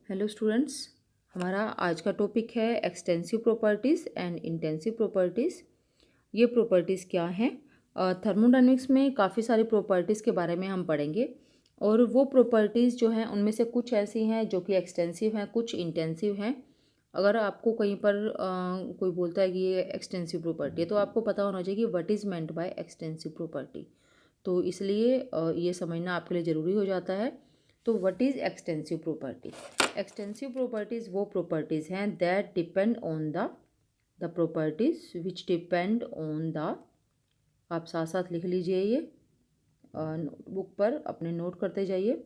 Hello students, हमारा आज का टॉपिक है extensive properties and intensive properties. ये प्रॉपर्टीज़ क्या हैं? थर्मोडायनेमिक्स में काफ़ी सारी प्रॉपर्टीज़ के बारे में हम पढ़ेंगे और वो प्रॉपर्टीज़ जो हैं उनमें से कुछ ऐसी हैं जो कि एक्सटेंसिव हैं, कुछ इंटेंसिव हैं। अगर आपको कहीं पर कोई बोलता है कि ये एक्सटेंसिव प्रॉपर्टी है तो आपको पता होना चाहिए कि what is meant by extensive property. तो इसलिए ये समझना आपके लिए ज़रूरी हो जाता है। तो what is extensive property? Extensive properties वो प्रॉपर्टीज़ हैं that depend on the properties which depend on the, आप साथ साथ लिख लीजिए ये बुक पर अपने नोट करते जाइए।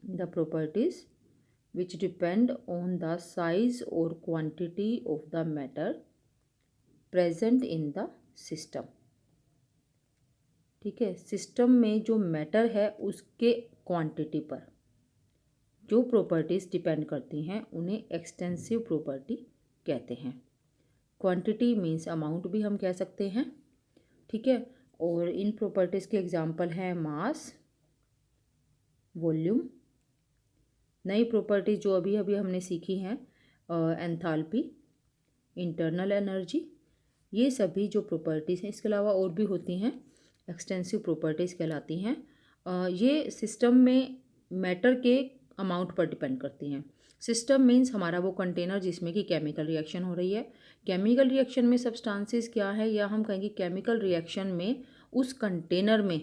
The properties which depend on the size और quantity of the matter present in the system. ठीक है, सिस्टम में जो मैटर है उसके क्वांटिटी पर जो प्रॉपर्टीज़ डिपेंड करती हैं उन्हें एक्सटेंसिव प्रॉपर्टी कहते हैं। क्वांटिटी मीन्स अमाउंट भी हम कह सकते हैं। ठीक है, और इन प्रॉपर्टीज़ के एग्जांपल हैं मास, वॉल्यूम। नई प्रॉपर्टीज जो अभी अभी हमने सीखी हैं एंथैल्पी, इंटरनल एनर्जी, ये सभी जो प्रॉपर्टीज़ हैं, इसके अलावा और भी होती हैं, एक्सटेंसिव प्रॉपर्टीज़ कहलाती हैं। ये सिस्टम में मैटर के अमाउंट पर डिपेंड करती हैं। सिस्टम मीन्स हमारा वो कंटेनर जिसमें कि केमिकल रिएक्शन हो रही है। केमिकल रिएक्शन में सब्सटेंसेस क्या है, या हम कहेंगे केमिकल रिएक्शन में उस कंटेनर में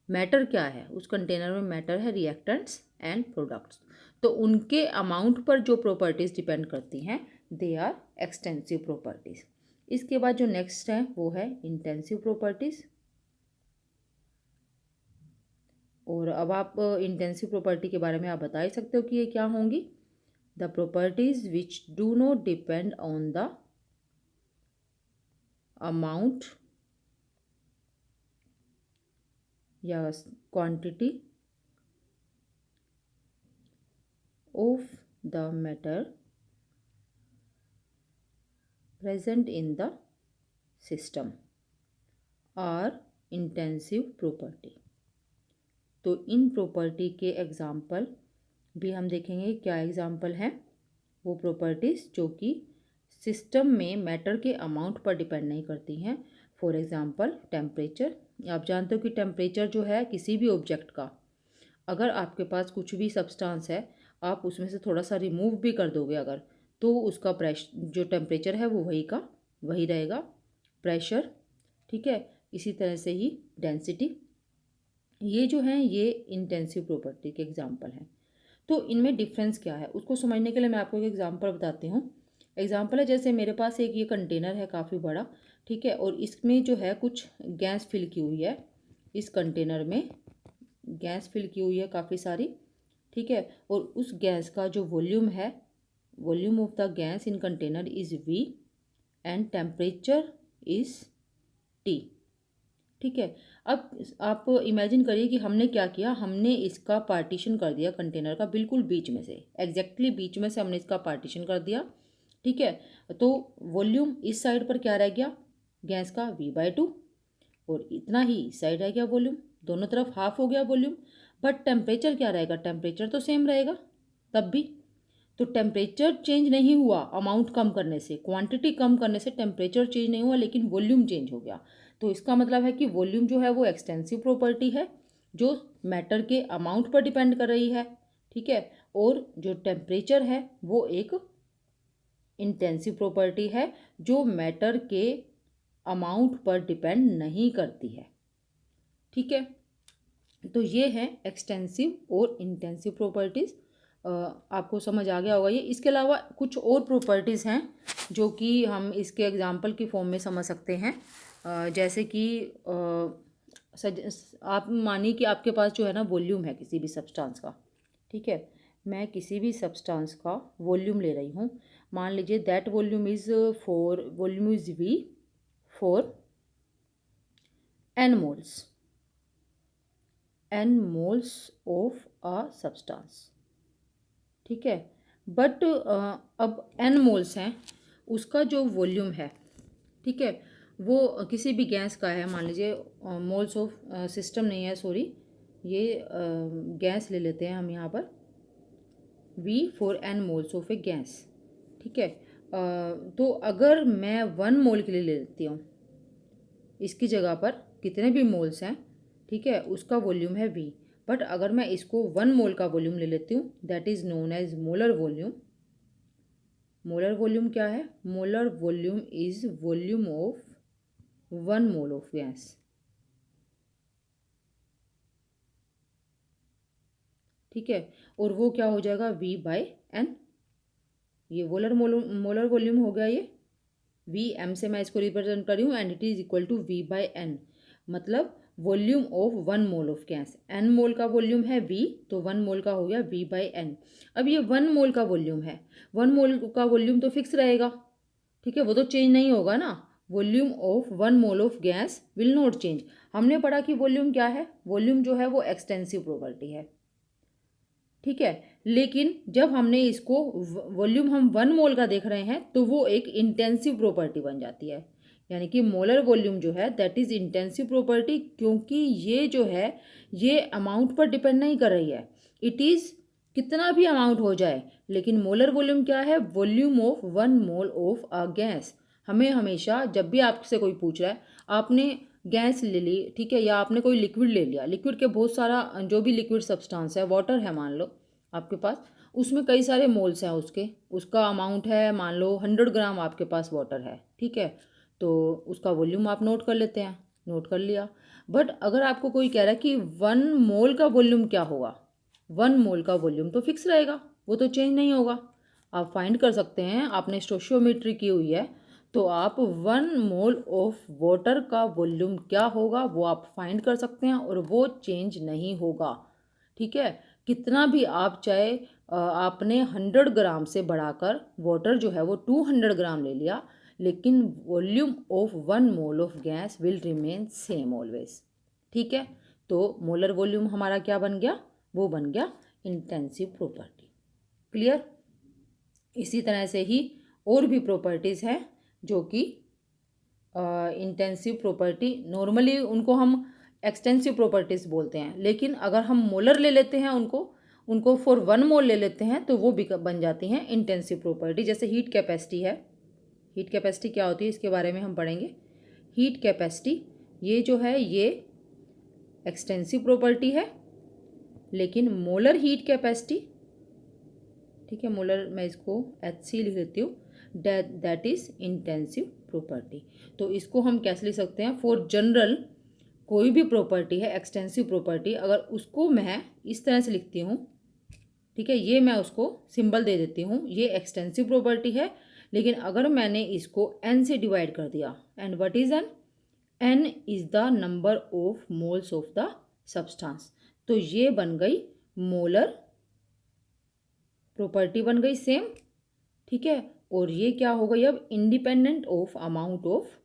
मैटर क्या है। उस कंटेनर में मैटर है रिएक्टेंट्स एंड प्रोडक्ट्स। तो उनके अमाउंट पर जो प्रॉपर्टीज़ डिपेंड करती हैं दे आर एक्सटेंसिव प्रॉपर्टीज़। इसके बाद जो नेक्स्ट है वो है इंटेंसिव प्रॉपर्टीज़। और अब आप इंटेंसिव प्रॉपर्टी के बारे में आप बता ही सकते हो कि ये क्या होंगी। The properties which do not depend on the amount या quantity of the matter present in the system are intensive property। तो इन प्रॉपर्टी के एग्जाम्पल भी हम देखेंगे क्या एग्जाम्पल हैं। वो प्रॉपर्टीज़ जो कि सिस्टम में मैटर के अमाउंट पर डिपेंड नहीं करती हैं। For example temperature. आप जानते हो कि टेम्परेचर जो है किसी भी ऑब्जेक्ट का, अगर आपके पास कुछ भी सब्सटेंस है, आप उसमें से थोड़ा सा रिमूव भी कर दोगे अगर, तो उसका प्रेशर जो टेम्परेचर है वो वही का वही रहेगा, प्रेशर। ठीक है, इसी तरह से ही डेंसिटी। ये जो हैं ये इंटेंसिव प्रॉपर्टी के एग्जांपल हैं। तो इनमें डिफरेंस क्या है उसको समझने के लिए मैं आपको एक एग्जांपल बताती हूँ। एग्जांपल है, जैसे मेरे पास एक ये कंटेनर है काफ़ी बड़ा। ठीक है, और इसमें जो है कुछ गैस फिल की हुई है। इस कंटेनर में गैस फिल की हुई है काफ़ी सारी। ठीक है, और उस गैस का जो वॉल्यूम है, volume of the gas in container is V and temperature is T। ठीक है, अब आप इमेजिन करिए कि हमने क्या किया, हमने इसका पार्टीशन कर दिया कंटेनर का बिल्कुल बीच में से, एग्जैक्टली बीच में से हमने इसका पार्टीशन कर दिया। ठीक है, तो वॉल्यूम इस साइड पर क्या रह गया, गैस का V/2, और इतना ही इस साइड रह गया वॉल्यूम, दोनों तरफ हाफ हो गया वॉल्यूम। बट टेम्परेचर क्या रहेगा, टेम्परेचर तो सेम रहेगा तब भी। तो टेम्परेचर चेंज नहीं हुआ अमाउंट कम करने से, क्वांटिटी कम करने से टेम्परेचर चेंज नहीं हुआ, लेकिन वॉल्यूम चेंज हो गया। तो इसका मतलब है कि वॉल्यूम जो है वो एक्सटेंसिव प्रॉपर्टी है जो मैटर के अमाउंट पर डिपेंड कर रही है। ठीक है, और जो टेम्परेचर है वो एक इंटेंसिव प्रॉपर्टी है जो मैटर के अमाउंट पर डिपेंड नहीं करती है। ठीक है, तो ये है एक्सटेंसिव और इंटेंसिव प्रॉपर्टीज़। आपको समझ आ गया होगा ये। इसके अलावा कुछ और प्रॉपर्टीज़ हैं जो कि हम इसके एग्जांपल की फॉर्म में समझ सकते हैं। जैसे कि आप मानिए कि आपके पास जो है ना वॉल्यूम है किसी भी सब्सटेंस का। ठीक है, मैं किसी भी सब्सटेंस का वॉल्यूम ले रही हूँ। मान लीजिए that volume is V for n moles of a substance। ठीक है, बट अब n मोल्स हैं, उसका जो वॉल्यूम है, ठीक है, वो किसी भी गैस का है। मान लीजिए मोल्स ऑफ सिस्टम नहीं है, सॉरी, ये गैस ले लेते हैं हम यहाँ पर। V for n moles of A gas. ठीक है, तो अगर मैं 1 मोल के लिए ले लेती हूँ, इसकी जगह पर कितने भी मोल्स हैं, ठीक है, उसका वॉल्यूम है V। बट अगर मैं इसको 1 मोल का वॉल्यूम ले लेती हूँ, that is known as molar volume. Molar volume क्या है? Molar volume is volume of 1 mole of gas. ठीक है, और वो क्या हो जाएगा? V/N। ये मोलर वॉल्यूम हो गया, ये V m से मैं इसको रिप्रेजेंट कर रही हूँ, and it is equal to V/N, मतलब volume of 1 mole of gas. n mole का वॉल्यूम है V, तो 1 मोल का हो गया V/N। अब ये 1 मोल का वॉल्यूम है, 1 मोल का वॉल्यूम तो फिक्स रहेगा, ठीक है, वो तो चेंज नहीं होगा ना। Volume of 1 mole of gas will not change. हमने पढ़ा कि वॉल्यूम क्या है? वॉल्यूम जो है वो एक्सटेंसिव प्रॉपर्टी है, ठीक है। लेकिन जब हमने इसको वॉल्यूम हम 1 मोल का देख रहे हैं, तो वो एक इंटेंसिव प्रॉपर्टी बन जाती है। यानी कि मोलर वॉल्यूम जो है दैट इज़ इंटेंसिव प्रॉपर्टी, क्योंकि ये जो है ये अमाउंट पर डिपेंड नहीं कर रही है। इट इज़ कितना भी अमाउंट हो जाए, लेकिन मोलर वॉल्यूम क्या है? Volume of 1 mole of a gas. हमें हमेशा जब भी आपसे कोई पूछ रहा है, आपने गैस ले ली, ठीक है, या आपने कोई लिक्विड ले लिया, लिक्विड के बहुत सारा जो भी लिक्विड सब्सटेंस है, वाटर है मान लो आपके पास, उसमें कई सारे मोल्स हैं, उसका अमाउंट है मान लो 100 ग्राम आपके पास वाटर है, ठीक है, तो उसका वॉल्यूम आप नोट कर लेते हैं, नोट कर लिया। बट अगर आपको कोई कह रहा है कि 1 मोल का वॉल्यूम क्या होगा, 1 मोल का वॉल्यूम तो फिक्स रहेगा, वो तो चेंज नहीं होगा। आप फाइंड कर सकते हैं, आपने स्टोशियोमेट्री की हुई है, तो आप 1 मोल ऑफ वाटर का वॉल्यूम क्या होगा वो आप फाइंड कर सकते हैं, और वो चेंज नहीं होगा, ठीक है। कितना भी आप चाहे आपने 100 ग्राम से बढ़ाकर वाटर जो है वो 200 ग्राम ले लिया, लेकिन volume of 1 mole of gas will remain same always, ठीक है। तो मोलर वॉल्यूम हमारा क्या बन गया? वो बन गया इंटेंसिव प्रॉपर्टी। क्लियर? इसी तरह से ही और भी प्रॉपर्टीज़ हैं जो कि इंटेंसिव प्रॉपर्टी, नॉर्मली उनको हम एक्सटेंसिव प्रॉपर्टीज़ बोलते हैं, लेकिन अगर हम मोलर ले लेते हैं उनको उनको फॉर 1 मोल ले लेते हैं, तो वो भी बन जाती हैं इंटेंसिव प्रॉपर्टी। जैसे हीट कैपेसिटी है, हीट कैपेसिटी क्या होती है इसके बारे में हम पढ़ेंगे। हीट कैपेसिटी ये जो है ये एक्सटेंसिव प्रॉपर्टी है, लेकिन मोलर हीट कैपेसिटी, ठीक है, मोलर मैं इसको HC लिख लेती हूँ, दैट इज़ इंटेंसिव प्रॉपर्टी। तो इसको हम कैसे लिख सकते हैं? फॉर जनरल कोई भी प्रॉपर्टी है एक्सटेंसिव प्रॉपर्टी, अगर उसको मैं इस तरह से लिखती हूँ, ठीक है, ये मैं उसको सिंबल दे देती हूँ, ये एक्सटेंसिव प्रॉपर्टी है। लेकिन अगर मैंने इसको n से डिवाइड कर दिया, and what is n? n is the number of moles of the substance, तो ये बन गई मोलर प्रॉपर्टी, बन गई सेम, ठीक है। और ये क्या हो गई अब? Independent of amount of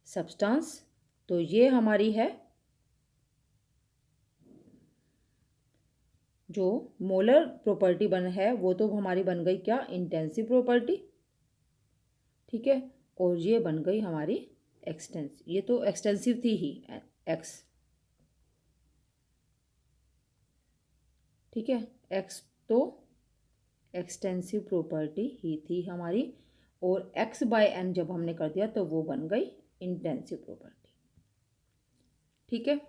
substance, तो ये हमारी है जो मोलर प्रॉपर्टी बन है, वो तो हमारी बन गई क्या? इंटेंसिव प्रॉपर्टी, ठीक है। और ये बन गई हमारी ये तो एक्सटेंसिव थी ही, एक्स, ठीक है, एक्स तो एक्सटेंसिव प्रॉपर्टी ही थी हमारी, और x/n जब हमने कर दिया तो वो बन गई इंटेंसिव प्रॉपर्टी, ठीक है।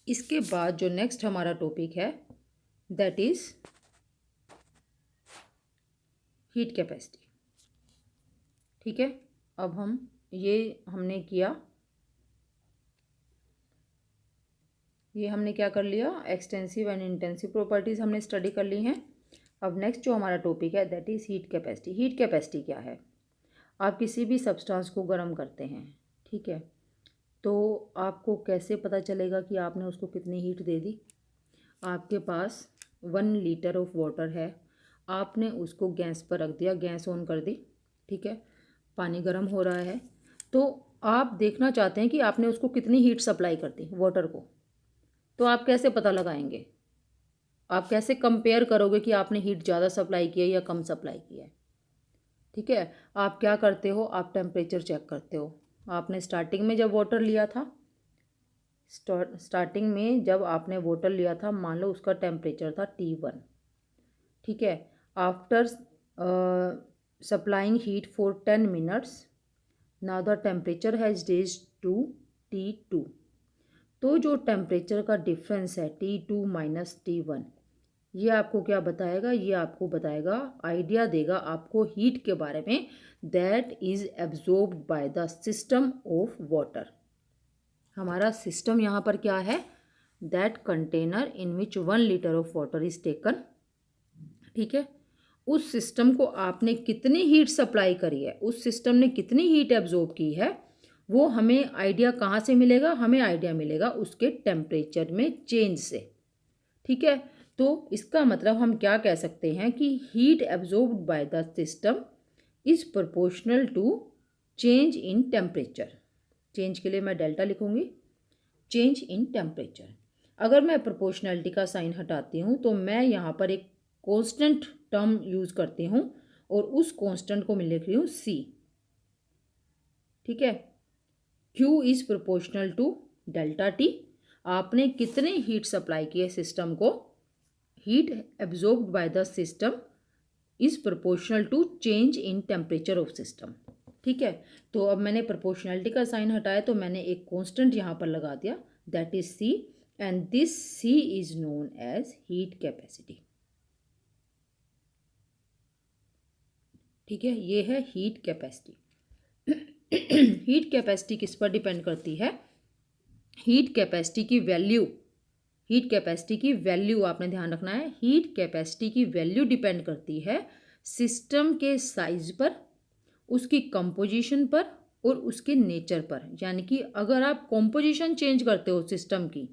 इसके बाद जो नेक्स्ट हमारा टॉपिक है दैट इज हीट कैपेसिटी, ठीक है। अब हमने किया, ये हमने क्या कर लिया? एक्सटेंसिव एंड इंटेंसिव प्रॉपर्टीज़ हमने स्टडी कर ली हैं। अब नेक्स्ट जो हमारा टॉपिक है that is heat capacity. Heat capacity क्या है? आप किसी भी सब्सटेंस को गर्म करते हैं, ठीक है, तो आपको कैसे पता चलेगा कि आपने उसको कितनी हीट दे दी? आपके पास 1 लीटर ऑफ वाटर है, आपने उसको गैस पर रख दिया, गैस ऑन कर दी, ठीक है, पानी गर्म हो रहा है, तो आप देखना चाहते हैं कि आपने उसको कितनी हीट सप्लाई कर दी वाटर को, तो आप कैसे पता लगाएंगे? आप कैसे कंपेयर करोगे कि आपने हीट ज़्यादा सप्लाई की है या कम सप्लाई की है? ठीक है, आप क्या करते हो? आप टेम्परेचर चेक करते हो। आपने स्टार्टिंग में जब वाटर लिया था, स्टार्टिंग में जब आपने वाटर लिया था, मान लो उसका टेम्परेचर था T1, ठीक है। After supplying heat for 10 minutes, now the temperature has raised to T2। तो जो टेम्परेचर का डिफरेंस है T2 माइनस T1, ये आपको क्या बताएगा? ये आपको बताएगा, आइडिया देगा आपको हीट के बारे में, that is absorbed by the system of water. हमारा सिस्टम यहाँ पर क्या है? That container in which 1 litre of water is taken. ठीक है, उस सिस्टम को आपने कितनी हीट सप्लाई करी है, उस सिस्टम ने कितनी हीट एब्जॉर्ब की है, वो हमें आइडिया कहाँ से मिलेगा? हमें आइडिया मिलेगा उसके टेम्परेचर में चेंज से। ठीक है, तो इसका मतलब हम क्या कह सकते हैं कि heat absorbed by the system is proportional to change in temperature. Change के लिए मैं डेल्टा लिखूंगी, चेंज इन टेम्परेचर। अगर मैं प्रोपोर्शनलिटी का साइन हटाती हूँ तो मैं यहाँ पर एक कांस्टेंट टर्म यूज करती हूँ और उस कांस्टेंट को मैं लिख रही हूँ C। ठीक है, Q is proportional to delta T। आपने कितने हीट सप्लाई की है सिस्टम को, heat absorbed by the system is proportional to change in temperature of system. ठीक है, तो अब मैंने प्रोपोर्शनलिटी का साइन हटाया तो मैंने एक कांस्टेंट यहाँ पर लगा दिया, that is C, and this C is known as heat capacity. ठीक है, ये है हीट कैपेसिटी। हीट कैपेसिटी किस पर डिपेंड करती है? हीट कैपेसिटी की वैल्यू, हीट कैपेसिटी की वैल्यू आपने ध्यान रखना है, हीट कैपेसिटी की वैल्यू डिपेंड करती है सिस्टम के साइज पर, उसकी कंपोजिशन पर और उसके नेचर पर। यानी कि अगर आप कंपोजिशन चेंज करते हो सिस्टम की,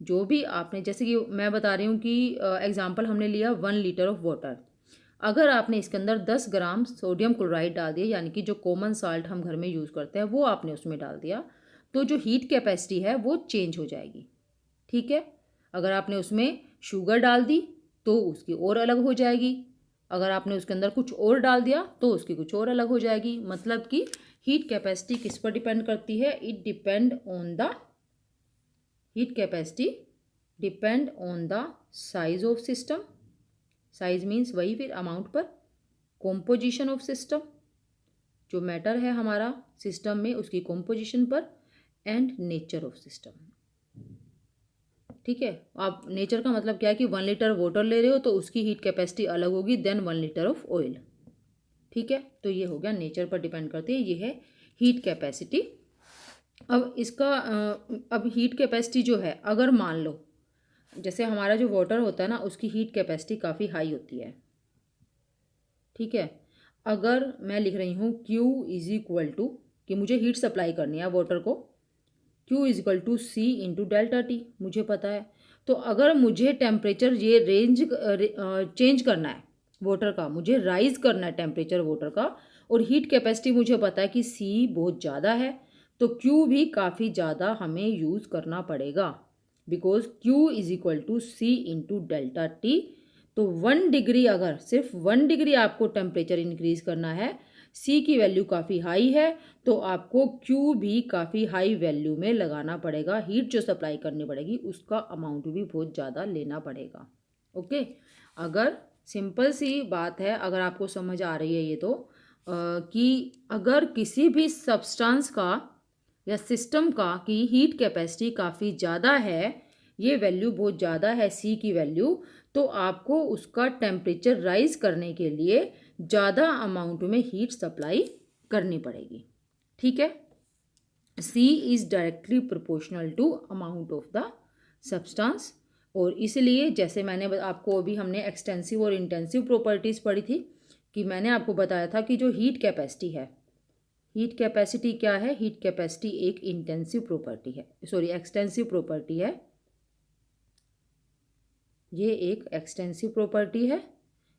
जो भी आपने, जैसे कि मैं बता रही हूँ कि एग्जांपल हमने लिया 1 लीटर ऑफ वाटर, अगर आपने इसके अंदर 10 ग्राम सोडियम क्लोराइड डाल दिया, यानी कि जो कॉमन साल्ट हम घर में यूज़ करते हैं वो आपने उसमें डाल दिया, तो जो हीट कैपेसिटी है वो चेंज हो जाएगी। ठीक है, अगर आपने उसमें शुगर डाल दी तो उसकी और अलग हो जाएगी, अगर आपने उसके अंदर कुछ और डाल दिया तो उसकी कुछ और अलग हो जाएगी। मतलब कि हीट कैपेसिटी किस पर डिपेंड करती है? It depend on the, heat capacity depend on the size of system, size means वही फिर अमाउंट पर, कॉम्पोजिशन ऑफ सिस्टम, जो मैटर है हमारा सिस्टम में उसकी कॉम्पोजिशन पर, एंड नेचर ऑफ सिस्टम। ठीक है, आप नेचर का मतलब क्या है कि 1 लीटर वाटर ले रहे हो तो उसकी हीट कैपेसिटी अलग होगी देन 1 लीटर ऑफ ऑयल। ठीक है, तो ये हो गया नेचर पर डिपेंड करती है, ये है हीट कैपेसिटी। अब इसका अब हीट कैपेसिटी जो है, अगर मान लो जैसे हमारा जो वाटर होता है ना उसकी हीट कैपेसिटी काफ़ी हाई होती है। ठीक है, अगर मैं लिख रही हूँ Q इज इक्वल टू, कि मुझे हीट सप्लाई करनी है वाटर को, Q is equal to C into delta T, मुझे पता है। तो अगर मुझे टेम्परेचर ये रेंज चेंज करना है वाटर का, मुझे राइज करना है टेम्परेचर वाटर का, और हीट कैपेसिटी मुझे पता है कि C बहुत ज़्यादा है, तो Q भी काफ़ी ज़्यादा हमें यूज़ करना पड़ेगा, because Q is equal to C into delta T। तो 1 डिग्री, अगर सिर्फ 1 डिग्री आपको टेम्परेचर इंक्रीज करना है, C की वैल्यू काफ़ी हाई है, तो आपको Q भी काफ़ी हाई वैल्यू में लगाना पड़ेगा, हीट जो सप्लाई करनी पड़ेगी उसका अमाउंट भी बहुत ज़्यादा लेना पड़ेगा। ओके, अगर सिंपल सी बात है, अगर आपको समझ आ रही है ये तो कि अगर किसी भी सब्सटेंस का या सिस्टम का की हीट कैपेसिटी काफ़ी ज़्यादा है, ये वैल्यू बहुत ज़्यादा है C की वैल्यू, तो आपको उसका टेम्परेचर राइज करने के लिए ज़्यादा अमाउंट में हीट सप्लाई करनी पड़ेगी। ठीक है, C is directly proportional to amount of the substance, और इसलिए जैसे मैंने आपको अभी हमने एक्सटेंसिव और इंटेंसिव प्रॉपर्टीज़ पढ़ी थी, कि मैंने आपको बताया था कि जो हीट कैपेसिटी है, हीट कैपेसिटी क्या है? हीट कैपेसिटी एक इंटेंसिव प्रॉपर्टी है, सॉरी एक्सटेंसिव प्रॉपर्टी है, ये एक एक्सटेंसिव प्रॉपर्टी है,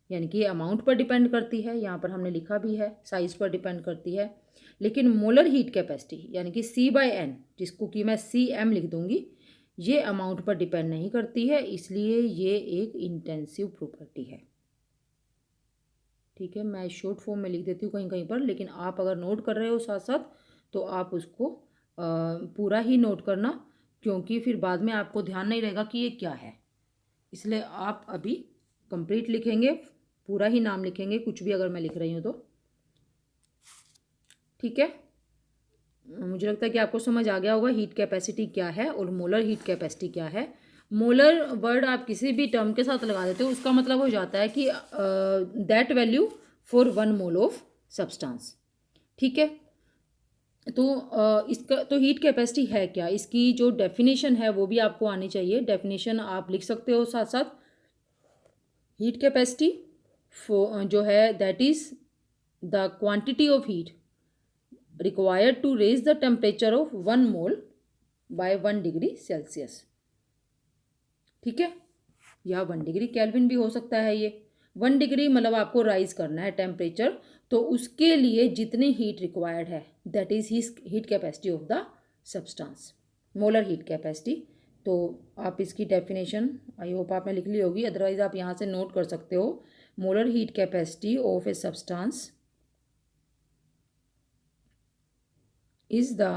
यानी कि ये अमाउंट पर डिपेंड करती है, यहाँ पर हमने लिखा भी है साइज पर डिपेंड करती है। लेकिन मोलर हीट कैपेसिटी यानी कि C/N, जिसको कि मैं CM लिख दूंगी, ये अमाउंट पर डिपेंड नहीं करती है, इसलिए ये एक इंटेंसिव प्रॉपर्टी है। ठीक है, मैं शॉर्ट फॉर्म में लिख देती हूँ कहीं कहीं पर, लेकिन आप अगर नोट कर रहे हो साथ साथ तो आप उसको पूरा ही नोट करना, क्योंकि फिर बाद में आपको ध्यान नहीं रहेगा कि ये क्या है, इसलिए आप अभी कंप्लीट लिखेंगे, पूरा ही नाम लिखेंगे कुछ भी अगर मैं लिख रही हूँ तो, ठीक है। मुझे लगता है कि आपको समझ आ गया होगा हीट कैपेसिटी क्या है और मोलर हीट कैपेसिटी क्या है। मोलर वर्ड आप किसी भी टर्म के साथ लगा देते हो, उसका मतलब हो जाता है कि that value for 1 mole of substance, ठीक है। तो इसका तो हीट कैपेसिटी है क्या, इसकी जो डेफिनेशन है वो भी आपको आनी चाहिए। डेफिनेशन आप लिख सकते हो साथ साथ। हीट कैपेसिटी जो है that is the quantity of heat required to raise the temperature of 1 mole by 1 degree Celsius, ठीक है। या 1 डिग्री केल्विन भी हो सकता है। ये 1 डिग्री मतलब आपको राइज करना है टेम्परेचर, तो उसके लिए जितनी हीट रिक्वायर्ड है that is heat capacity of the substance, molar heat capacity. तो आप इसकी डेफिनेशन आई होप आपने लिख ली होगी, अदरवाइज आप यहाँ से नोट कर सकते हो। Molar heat capacity of a substance is the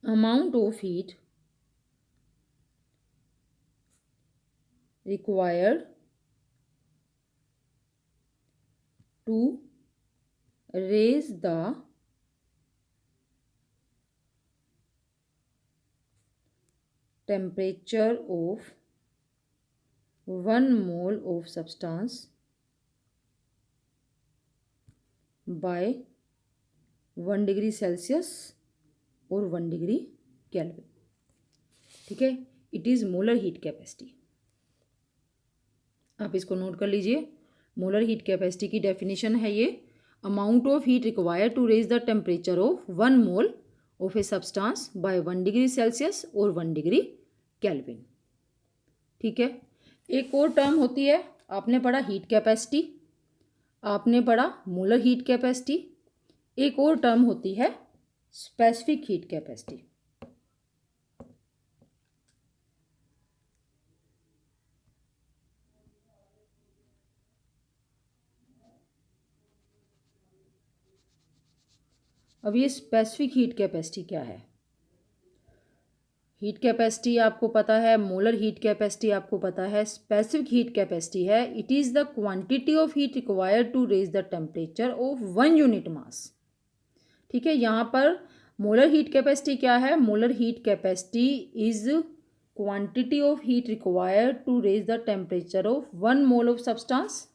amount of heat required to raise the temperature of 1 mole of substance by 1 degree Celsius और 1 डिग्री केल्विन, ठीक है। It is molar heat capacity. आप इसको note कर लीजिए। Molar heat capacity की definition है ये, amount of heat required to raise the temperature of 1 mole of a substance by 1 degree Celsius और 1 डिग्री केल्विन, ठीक है। एक और टर्म होती है, आपने पढ़ा हीट कैपेसिटी, आपने पढ़ा मोलर हीट कैपेसिटी। एक और टर्म होती है स्पेसिफिक हीट कैपेसिटी। अब ये स्पेसिफिक हीट कैपेसिटी क्या है। हीट कैपेसिटी आपको पता है, मोलर हीट कैपेसिटी आपको पता है, स्पेसिफिक हीट कैपेसिटी है it is the quantity of heat required to raise the temperature of 1 unit mass, ठीक है। यहाँ पर मोलर हीट कैपेसिटी क्या है, molar heat capacity is quantity of heat required to raise the temperature of 1 mole of substance,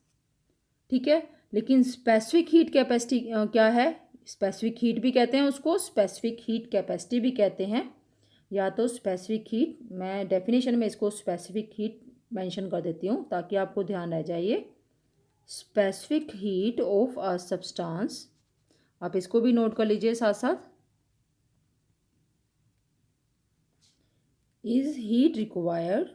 ठीक है। लेकिन specific heat capacity क्या है, स्पेसिफिक हीट भी कहते हैं उसको, स्पेसिफिक हीट कैपेसिटी भी कहते हैं। या तो स्पेसिफिक हीट, मैं डेफिनेशन में इसको स्पेसिफिक हीट मेंशन कर देती हूँ ताकि आपको ध्यान रह जाइए। Specific heat of a substance, आप इसको भी नोट कर लीजिए साथ साथ, is heat required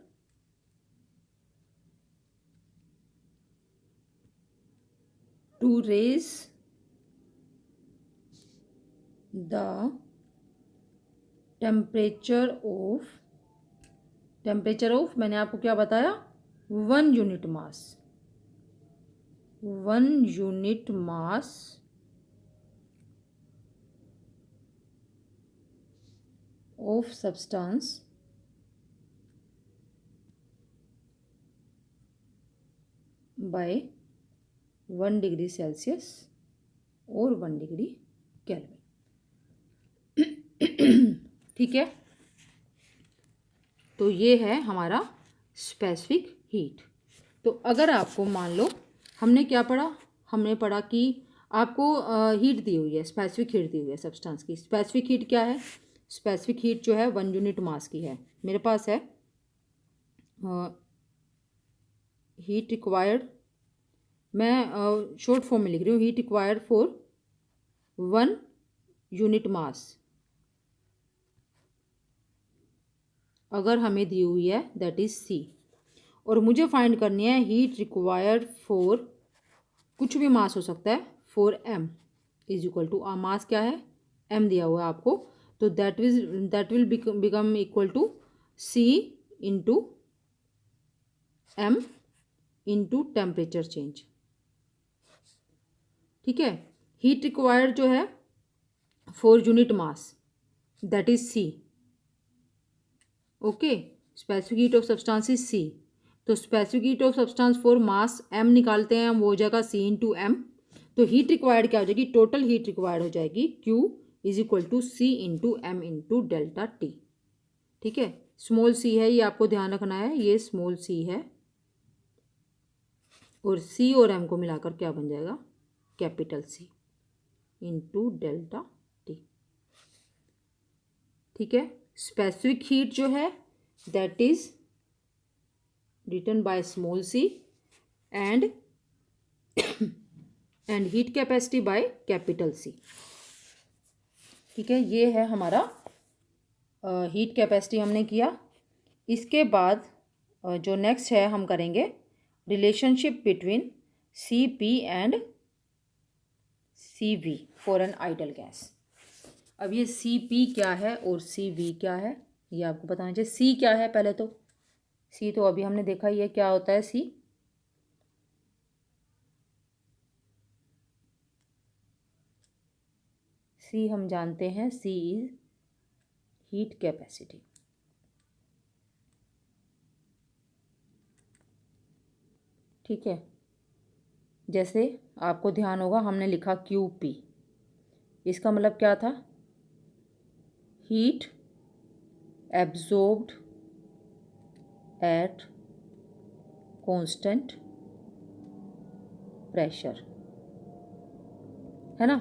to raise the temperature of मैंने आपको क्या बताया, 1 unit mass, 1 unit mass of substance by 1 degree Celsius और 1 डिग्री केल्विन, ठीक है। तो ये है हमारा स्पेसिफिक हीट। तो अगर आपको मान लो हमने क्या पढ़ा, हमने पढ़ा कि आपको हीट दी हुई है, स्पेसिफिक हीट दी हुई है सब्सटेंस की। स्पेसिफिक हीट क्या है, स्पेसिफिक हीट जो है 1 यूनिट मास की है। मेरे पास है हीट रिक्वायर्ड, मैं शॉर्ट फॉर्म में लिख रही हूँ, हीट रिक्वायर्ड फॉर 1 यूनिट मास अगर हमें दी हुई है दैट इज सी, और मुझे फाइंड करनी है हीट रिक्वायर्ड फॉर, कुछ भी मास हो सकता है, for m is equal to, mass क्या है, एम दिया हुआ है आपको, तो that will become equal to c into M into temperature change, ठीक है। हीट रिक्वायर्ड जो है for unit mass that is c, okay. Specific heat of substance is c, तो specific heat of substance for mass m निकालते हैं हम, वो हो जाएगा c इंटू एम। तो हीट रिक्वायर्ड क्या हो जाएगी, टोटल हीट रिक्वायर्ड हो जाएगी Q is equal to C into M into delta T. ठीक है, स्मॉल c है ये आपको ध्यान रखना है, ये स्मॉल c है और C और m को मिलाकर क्या बन जाएगा, capital C into delta T. ठीक है, स्पेसिफिक हीट जो है that is written by small c and heat capacity by capital C। ठीक है, ये है हमारा हीट कैपेसिटी हमने किया। इसके बाद जो नेक्स्ट है हम करेंगे relationship between Cp and Cv for an ideal gas. अब ये Cp क्या है और Cv क्या है ये आपको पता होना चाहिए। C क्या है पहले तो, C तो अभी हमने देखा ही है क्या होता है C। C हम जानते हैं C इज हीट कैपेसिटी। ठीक है, जैसे आपको ध्यान होगा हमने लिखा QP, इसका मतलब क्या था, heat absorbed at constant pressure, है ना।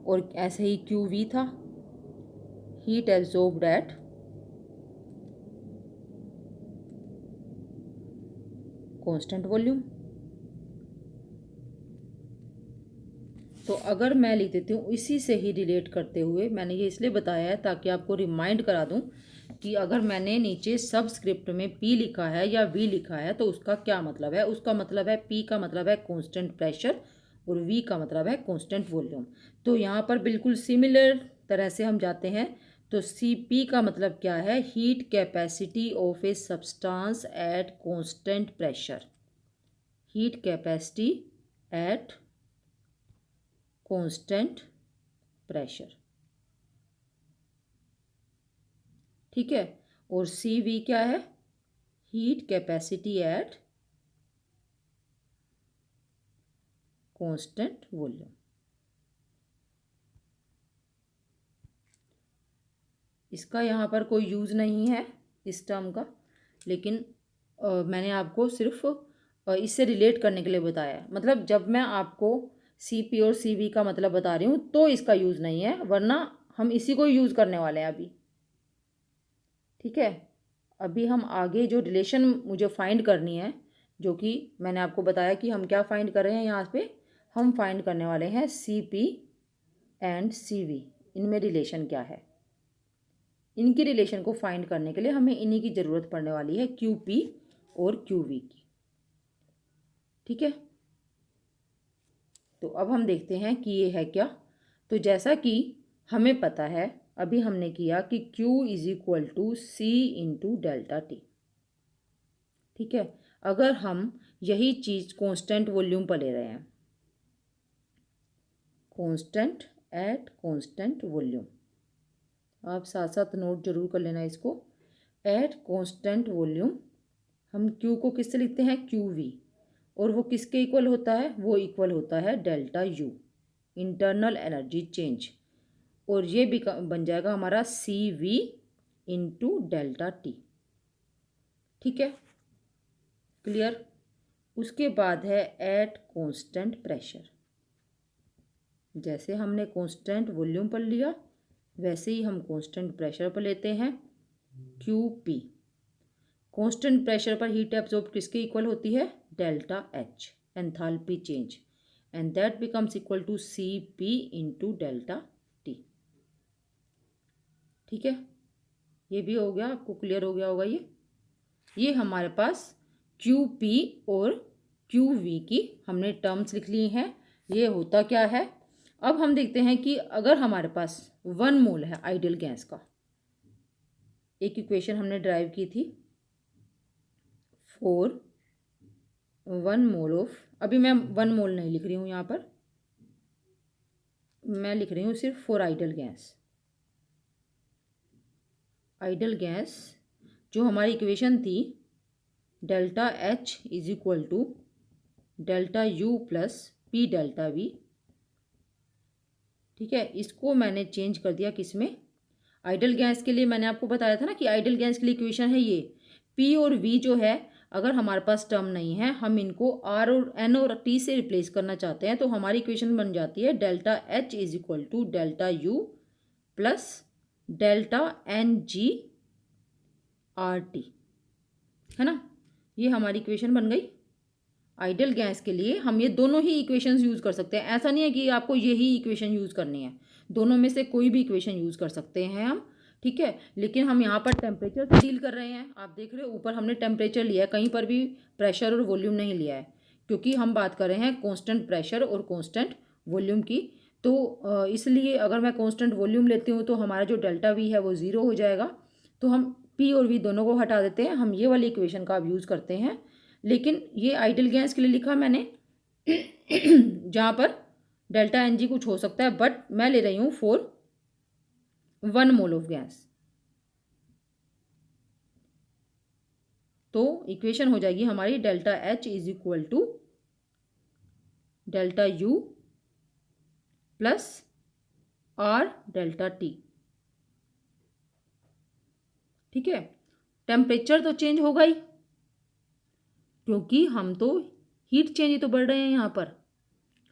और ऐसे ही QV था, heat absorbed at constant volume. तो अगर मैं लिख देती हूँ इसी से ही रिलेट करते हुए, मैंने ये इसलिए बताया है ताकि आपको रिमाइंड करा दूँ कि अगर मैंने नीचे सबस्क्रिप्ट में P लिखा है या V लिखा है तो उसका क्या मतलब है। उसका मतलब है P का मतलब है कांस्टेंट प्रेशर और V का मतलब है कांस्टेंट वॉल्यूम। तो यहाँ पर बिल्कुल सिमिलर तरह से हम जाते हैं। तो Cp का मतलब क्या है, heat capacity of a substance at constant pressure, heat capacity at constant pressure. ठीक है, और Cv क्या है, heat capacity at constant volume. इसका यहाँ पर कोई यूज़ नहीं है इस टर्म का, लेकिन मैंने आपको सिर्फ इससे रिलेट करने के लिए बताया। मतलब जब मैं आपको Cp और Cv का मतलब बता रही हूँ तो इसका यूज़ नहीं है, वरना हम इसी को यूज़ करने वाले हैं अभी। ठीक है, अभी हम आगे जो रिलेशन मुझे फाइंड करनी है, जो कि मैंने आपको बताया कि हम क्या फाइंड कर रहे हैं, यहाँ पे हम फाइंड करने वाले हैं Cp एंड Cv, इनमें रिलेशन क्या है। इनकी रिलेशन को फाइंड करने के लिए हमें इन्हीं की ज़रूरत पड़ने वाली है, QP और QV की। ठीक है, तो अब हम देखते हैं कि ये है क्या। तो जैसा कि हमें पता है, अभी हमने किया कि Q is equal to C into delta T. ठीक है, अगर हम यही चीज़ कांस्टेंट वॉल्यूम पर ले रहे हैं, कांस्टेंट एट कांस्टेंट वॉल्यूम, आप साथ साथ नोट जरूर कर लेना इसको। एट कांस्टेंट वॉल्यूम हम Q को किससे लिखते हैं, QV, और वो किसके इक्वल होता है, वो इक्वल होता है delta U, internal energy change, और ये भी बन जाएगा हमारा CV इंटू डेल्टा टी। ठीक है, क्लियर। उसके बाद है एट कांस्टेंट प्रेशर। जैसे हमने कांस्टेंट वॉल्यूम पर लिया वैसे ही हम कांस्टेंट प्रेशर पर लेते हैं, QP। कांस्टेंट प्रेशर पर हीट एब्जॉर्ब किसके इक्वल होती है, delta H, enthalpy change, and that becomes equal to CP into delta T। ठीक है, ये भी हो गया, आपको क्लियर हो गया होगा। ये हमारे पास QP और QV की हमने टर्म्स लिख ली हैं। ये होता क्या है, अब हम देखते हैं कि अगर हमारे पास 1 मोल है आइडियल गैस का, एक इक्वेशन हमने ड्राइव की थी फॉर 1 मोल ऑफ, अभी मैं 1 मोल नहीं लिख रही हूँ यहाँ पर, मैं लिख रही हूँ सिर्फ for ideal gas. Ideal gas जो हमारी इक्वेशन थी delta H is equal to delta U plus P delta V, ठीक है, इसको मैंने चेंज कर दिया किस में, आइडल गैस के लिए मैंने आपको बताया था ना कि आइडल गैस के लिए इक्वेशन है ये पी और वी जो है, अगर हमारे पास टर्म नहीं है, हम इनको आर और एन और टी से रिप्लेस करना चाहते हैं, तो हमारी इक्वेशन बन जाती है delta H is equal to delta U plus delta N G R T, है ना। ये हमारी इक्वेशन बन गई। आइडल गैस के लिए हम ये दोनों ही इक्वेशंस यूज़ कर सकते हैं, ऐसा नहीं है कि आपको यही इक्वेशन यूज़ करनी है, दोनों में से कोई भी इक्वेशन यूज़ कर सकते हैं हम, ठीक है। लेकिन हम यहाँ पर टेम्परेचर से डील कर रहे हैं, आप देख रहे हो ऊपर हमने टेम्परेचर लिया है, कहीं पर भी प्रेशर और वॉल्यूम नहीं लिया है, क्योंकि हम बात कर रहे हैं कॉन्स्टेंट प्रेशर और कॉन्स्टेंट वॉल्यूम की। तो इसलिए अगर मैं कॉन्स्टेंट वॉल्यूम लेती हूँ तो हमारा जो डेल्टा वी है वो ज़ीरो हो जाएगा, तो हम पी और वी दोनों को हटा देते हैं, हम ये वाली इक्वेशन का अब यूज़ करते हैं। लेकिन ये आइडल गैस के लिए लिखा मैंने जहाँ पर डेल्टा एन जी कुछ हो सकता है, बट मैं ले रही हूँ फॉर 1 मोल ऑफ गैस, तो इक्वेशन हो जाएगी हमारी delta H is equal to delta U plus R delta T, ठीक है। टेम्परेचर तो चेंज होगा ही, क्योंकि हम तो हीट चेंज ही तो बढ़ रहे हैं यहाँ पर,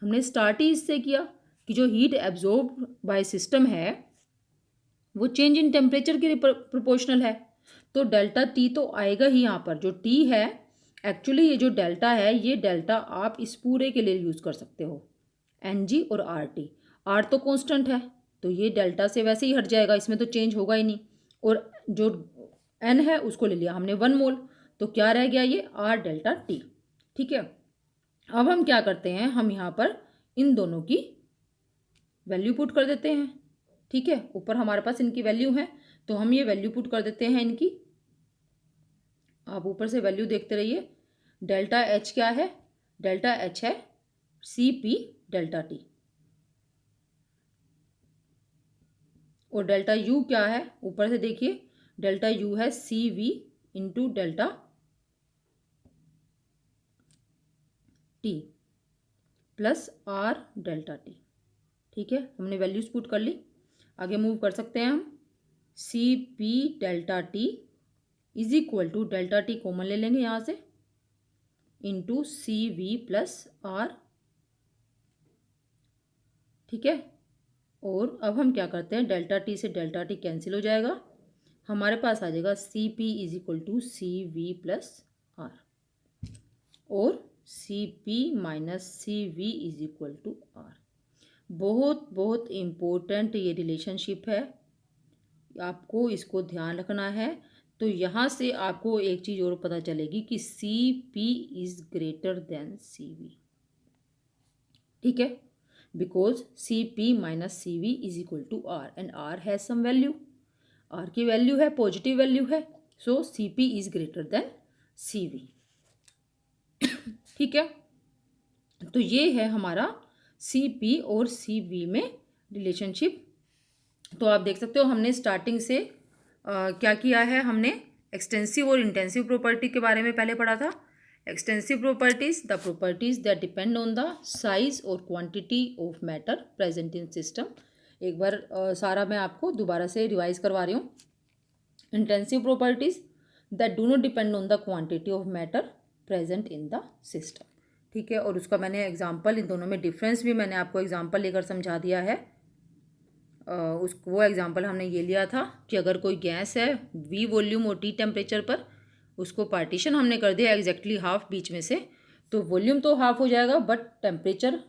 हमने स्टार्ट ही इससे किया कि जो हीट एब्जॉर्ब बाय सिस्टम है वो चेंज इन टेम्परेचर के प्रोपोर्शनल है, तो डेल्टा टी तो आएगा ही यहाँ पर। जो टी है एक्चुअली, ये जो डेल्टा है, ये डेल्टा आप इस पूरे के लिए यूज़ कर सकते हो, एन जी और आर टी, आर तो कांस्टेंट है तो ये डेल्टा से वैसे ही हट जाएगा, इसमें तो चेंज होगा ही नहीं, और जो एन है उसको ले लिया हमने 1 मोल, तो क्या रह गया ये आर डेल्टा टी, ठीक है। अब हम क्या करते हैं, हम यहाँ पर इन दोनों की वैल्यू पुट कर देते हैं, ठीक है। ऊपर हमारे पास इनकी वैल्यू है, तो हम ये वैल्यू पुट कर देते हैं इनकी, आप ऊपर से वैल्यू देखते रहिए। डेल्टा एच क्या है, डेल्टा एच है सी पी डेल्टा टी, और डेल्टा यू क्या है, ऊपर से देखिए, डेल्टा यू है C V into delta T plus R delta T, ठीक है। हमने वैल्यूज पुट कर ली, आगे मूव कर सकते हैं हम। C P delta T is equal to delta T common ले लेंगे यहाँ से, into C V plus R, ठीक है। और अब हम क्या करते हैं, डेल्टा टी से डेल्टा टी कैंसिल हो जाएगा, हमारे पास आ जाएगा C P is equal to C V plus R, और C P minus C V is equal to R. बहुत बहुत इम्पोर्टेंट ये रिलेशनशिप है, आपको इसको ध्यान रखना है। तो यहाँ से आपको एक चीज़ और पता चलेगी कि C P is greater than C V, ठीक है, because C P minus C V is equal to R and R has some value, R की वैल्यू है पॉजिटिव वैल्यू है, so C P is greater than C V, ठीक है। तो ये है हमारा सी पी और सी वी में रिलेशनशिप। तो आप देख सकते हो हमने स्टार्टिंग से क्या किया है, हमने एक्सटेंसिव और इंटेंसिव प्रॉपर्टी के बारे में पहले पढ़ा था। Extensive properties, the properties that depend on the size और quantity of matter present in system. एक बार सारा मैं आपको दोबारा से रिवाइज करवा रही हूँ। Intensive properties that do not depend on the quantity of matter present in the system, ठीक है। और उसका मैंने एग्जाम्पल, इन दोनों में डिफरेंस भी मैंने आपको एग्जाम्पल लेकर समझा दिया है। वो एग्जांपल हमने ये लिया था कि अगर कोई गैस है वी वॉल्यूम और टी टेम्परेचर पर, उसको पार्टीशन हमने कर दिया एग्जैक्टली हाफ बीच में से, तो वॉल्यूम तो हाफ हो जाएगा बट टेम्परेचर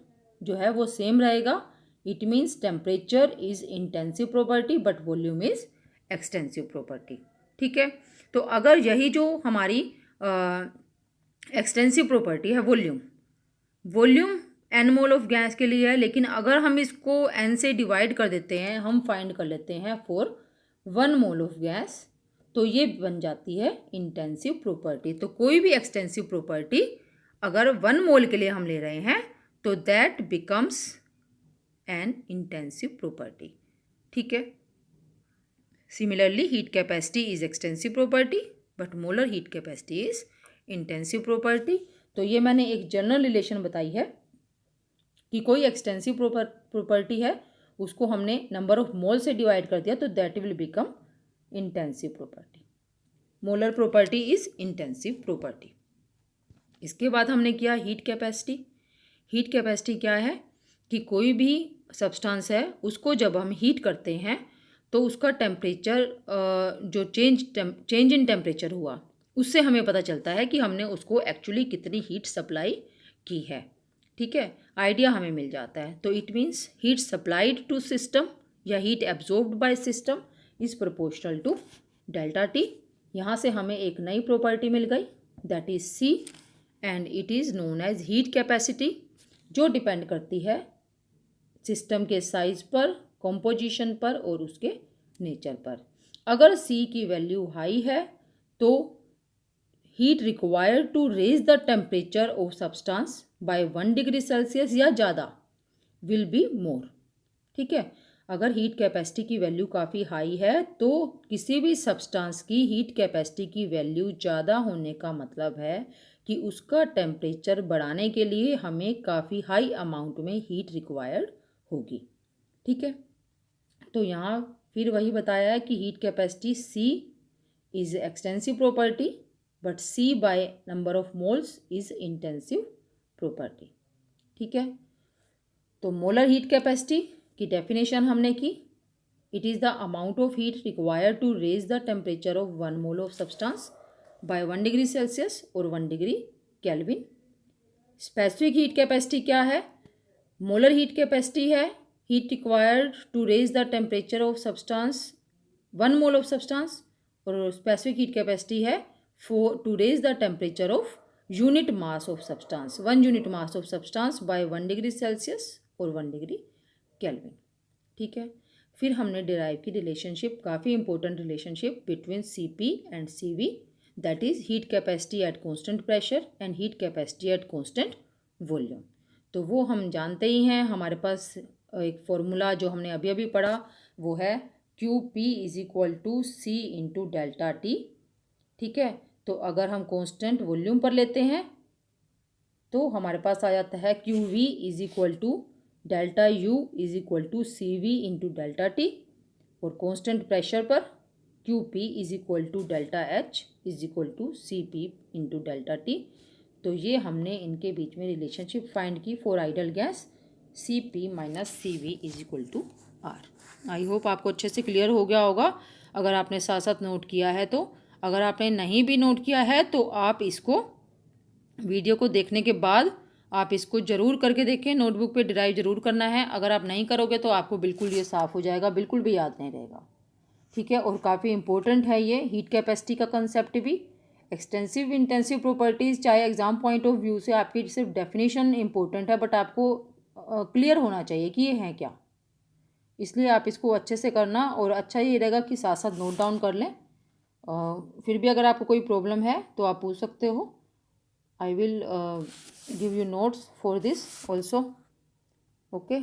जो है वो सेम रहेगा। It means temperature is intensive property but volume is extensive property, ठीक है। तो अगर यही जो हमारी एक्सटेंसिव प्रॉपर्टी है volume N mole of gas के लिए है, लेकिन अगर हम इसको एन से डिवाइड कर देते हैं, हम फाइंड कर लेते हैं फॉर 1 मोल ऑफ गैस, तो ये बन जाती है इंटेंसिव प्रॉपर्टी। तो कोई भी एक्सटेंसिव प्रॉपर्टी अगर 1 मोल के लिए हम ले रहे हैं तो that becomes N intensive property, ठीक है। Similarly heat capacity is extensive property but molar heat capacity is intensive property. तो ये मैंने एक जनरल रिलेशन बताई है कि कोई एक्सटेंसिव प्रॉपर्टी है, उसको हमने नंबर ऑफ मोल से डिवाइड कर दिया तो that will become intensive property. Molar property is intensive property. इसके बाद हमने किया हीट कैपेसिटी। हीट कैपेसिटी क्या है कि कोई भी सब्सटेंस है उसको जब हम हीट करते हैं तो उसका टेम्परेचर जो चेंज इन टेम्परेचर हुआ उससे हमें पता चलता है कि हमने उसको एक्चुअली कितनी हीट सप्लाई की है। ठीक है, आइडिया हमें मिल जाता है। तो it means heat supplied to system या heat absorbed by system is proportional to delta T. यहाँ से हमें एक नई प्रॉपर्टी मिल गई that is C and it is known as heat capacity, जो डिपेंड करती है सिस्टम के साइज पर, कॉम्पोजिशन पर और उसके नेचर पर। अगर सी की वैल्यू हाई है तो heat required to raise the temperature of substance by 1 degree Celsius या ज़्यादा विल बी मोर। ठीक है, अगर हीट कैपेसिटी की वैल्यू काफ़ी हाई है तो किसी भी सब्सटेंस की हीट कैपेसिटी की वैल्यू ज़्यादा होने का मतलब है कि उसका टेम्परेचर बढ़ाने के लिए हमें काफ़ी हाई अमाउंट में हीट रिक्वायर्ड होगी। ठीक है, तो यहाँ फिर वही बताया है कि heat capacity C is extensive property but C by number of moles is intensive property. ठीक है, तो मोलर हीट कैपेसिटी की डेफिनेशन हमने की। It is the amount of heat required to raise the temperature of 1 mole of substance by 1 degree Celsius और 1 degree kelvin. Specific heat capacity क्या है? Molar heat capacity है heat required to raise the temperature of substance 1 mole of substance, और specific heat capacity है to raise the temperature of unit mass of substance 1 unit mass of substance by 1 degree Celsius और 1 degree kelvin. ठीक है, फिर हमने derive की relationship, काफ़ी important relationship between CP and CV, that is heat capacity at constant pressure and heat capacity at constant volume. तो वो हम जानते ही हैं, हमारे पास एक फॉर्मूला जो हमने अभी अभी पढ़ा वो है QP is equal to C into delta T. ठीक है, तो अगर हम कांस्टेंट वॉल्यूम पर लेते हैं तो हमारे पास आ जाता है QV is equal to delta U is equal to CV into delta T, और कांस्टेंट प्रेशर पर QP is equal to delta H is equal to CP into delta T. तो ये हमने इनके बीच में रिलेशनशिप फाइंड की for ideal gas CP minus CV is equal to R। I hope आपको अच्छे से क्लियर हो गया होगा अगर आपने साथ साथ नोट किया है तो। अगर आपने नहीं भी नोट किया है तो आप इसको वीडियो को देखने के बाद आप इसको ज़रूर करके देखें, नोटबुक पे डिराइव ज़रूर करना है। अगर आप नहीं करोगे तो आपको बिल्कुल ये साफ़ हो जाएगा, बिल्कुल भी याद नहीं रहेगा। ठीक है, और काफ़ी इंपॉर्टेंट है ये हीट कैपेसिटी का कंसेप्ट भी। एक्सटेंसिव इंटेंसिव प्रॉपर्टीज़ चाहे एग्जाम पॉइंट ऑफ व्यू से आपकी सिर्फ डेफिनेशन इंपॉर्टेंट है, बट आपको क्लियर होना चाहिए कि ये हैं क्या, इसलिए आप इसको अच्छे से करना। और अच्छा ये रहेगा कि साथ साथ नोट डाउन कर लें। फिर भी अगर आपको कोई प्रॉब्लम है तो आप पूछ सकते हो। I will give you notes for this also. Okay.